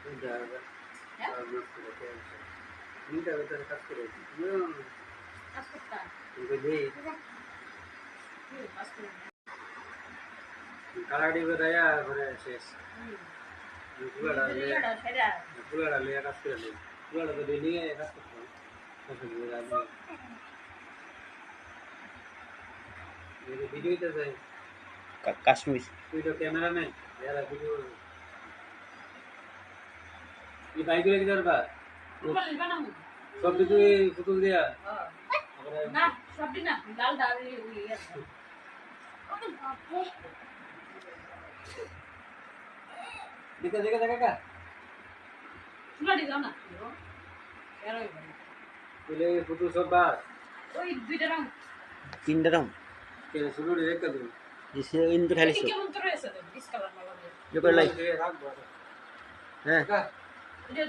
হ্যাঁ কাজ করে কালাডি বেড়াইয়া ঘরে শেষ পুরাটা লিয়ে কাজ করে নেই পুরাটা তো নিয়ে কাজ করতাম ভিডিওতে যাই কাশ্মীর তুই তো ক্যামেরাম্যান যারা ভিডিও এই বাইকে রেখে যার বা সব তুই পুতুল দিয়া না সবটি না লাল ডাল ইয়ে দেখে দেখে দেখে কা চুলাটি দাও না এরই তুলে পুতুল সব বা ওই দুইটা রং তিনটা রং কে শুরু রেখে দিন দিছে ইন্দু ঢালিছো কেমন তো রয়েছে ডিসকালার মালা যে করে লাই রাখবো হ্যাঁ কা এটা